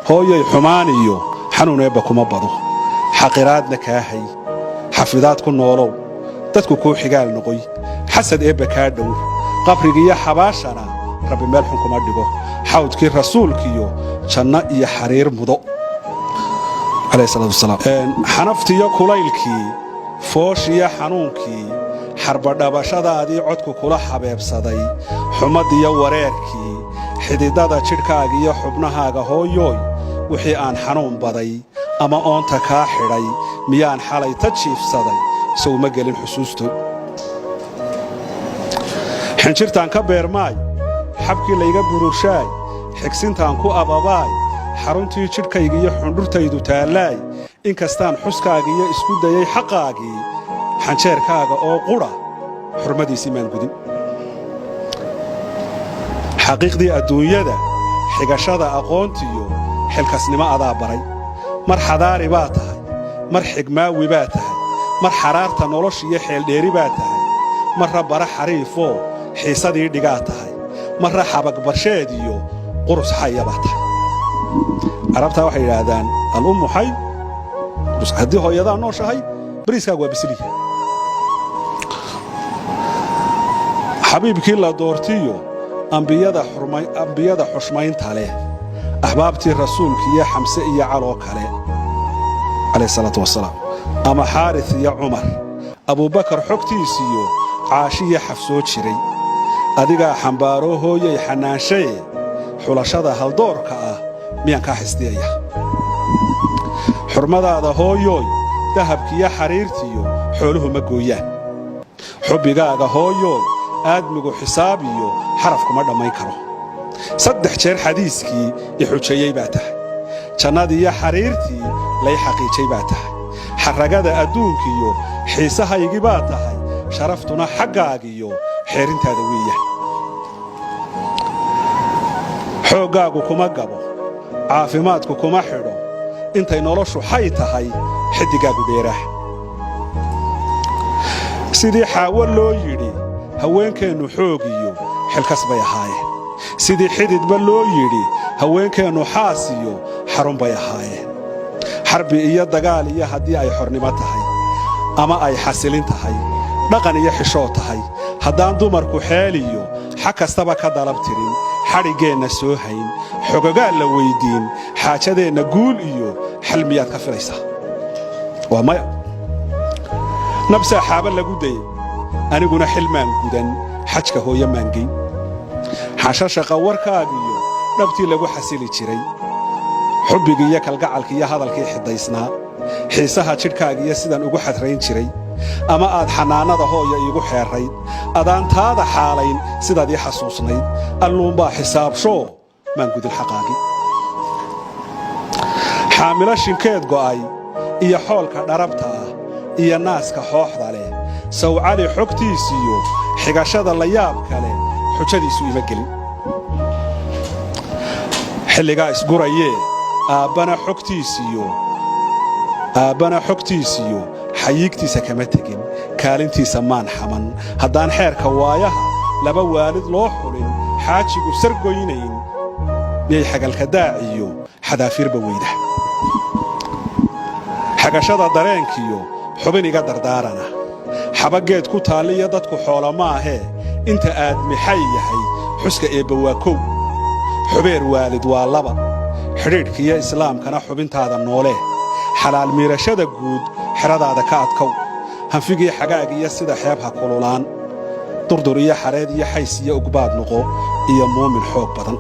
hooyay xumaan iyo xanuun eebba kuma bado xaqiraadna kaa hay xafidaad ku noolow dadku kuu xigaal noqoy xasad eebba kaa dhow qabrigiiyo xabaashana rabbi meel xun kuma dhigo xawdkii rasuulkiyo janno iyo xariir mudo عليه الصلاة والسلام حنفتي كلايلكي فوشيا حنونكي حرب دبشدادي عدكو كلا حبيب صدي حمدي وريركي حديدادا جيركاغي حبنهاغا هويوي وحي aan xanuun baday ama oonta ka xiray miyaan xalay tajiifsaday soo ma galin xusuusto xinjirtaan ka beermaay xabkii layga bururshaay xigsintaan ku ababaay xaruntii jidhkayga iyo xundhurtaydu taalaay inkastaan xuskaaga iyo isku dayay xaqaagii xanjeerkaaga oo qura xurmadiisii maan gudin xaqiiqdii adduunyada xigashada aqoontiyo xilkasnimo adaa baray mar xadaari baa tahay mar xigmaawi baa tahay mar xaraarta noloshiyo xeeldheeri baa tahay marra bara xariifoo xiisadii dhigaa tahay marra xabagbarsheed iyo qurus xaya baa tahay عربتها waxay yiraahdaan al-ummu hay hadii hooyada nooshahay bariiskaagu waa bisliye xabiibkii la doortiyo anbiyada xushmaynta leh ahbaabtii rasuulka iyo xamse iyo calo kale alayhi salatu wasalaam ama xaarith iyo umar abu bakar xogtiisiyo caashiya xafsoo jiray adiga xambaaro hooyay xanaanshay xulashada hal doorka ah miyaan ka xisdiyaya xurmadaada hooyoy dahabkiyo xariirtiyo xooluhu ma gooyaan xubbigaaga hooyoy aadmigu xisaab iyo xaraf kuma dhammayn karo saddex jeer xadiiskii i xujeeyey baa tahay jannadii iyo xariirtii lay xaqiijay baa tahay xaragada adduunkiyo xiisahaygii baa tahay sharaftuna xaggaagiyo xeerintaada weeyaan xooggaagu kuma gabo caafimaadku kuma xidho intay noloshu xay tahay xidigaagu dheeraah sidii xaawo loo yidhi haweenkeennu xoog iyo xilkas bay ahaayeen sidii xididba loo yidhi haweenkeennu xaas iyo xarun bay ahaayeen xarbi iyo dagaal iyo haddii ay xornimo tahay ama ay xasilin tahay dhaqan iyo xishoo tahay haddaan dumarku xeel iyo xag kastaba ka dalab tirin xadhiggeenna soo hayn xogogaal la weydiin xaajadeenna guul iyo xal miyaad ka filaysaa waa maya nabsaa xaaba lagu dayay aniguna xilmaan gudan xajka hooyo maangeyn xashashaqa warkaagiyo dhabtii lagu xasili jiray xubbigii iyo kalgacalkii iyo hadalkii xidaysnaa xiisaha jidhkaagiiyo sidaan ugu xadrayn jiray ama aad xanaanada hooya iigu xeerayd adaan taada xaalayn sidaad ii xasuusnayd alluunbaa xisaabshoo maan gudin xaqaagii xaamilo shinkeed go'ay iyo xoolka dharabta ah iyo naaska xooxda leh sawcali xogtiisiyo xigashada la yaab kale xujadiisu ima gelin xilligaa isgurayee aabbana xogtiisiyo xayiigtiisa kama tegin kaalintiisa maan xaman haddaan xeerka waayaha laba waalid loo xulin xaajigu sargoynayn miyay xagalka daaciyo xadaafiirba weyda xagashada dareenkiyo xubin iga dardaarana xabageed ku taalliyo dadku xoolo maahee inta aad mixay yahay xuska eebba waa kow xubeer waalid waa laba xidhiidhkiiyo islaamkana xubintaada noolee xalaal miirashada guud xeradaada ka adkow hanfigii xagaagiyo sida xeeb ha kululaan durdur iyo xareed iyo xays iyo ugbaad noqo iyo muumin xoog badan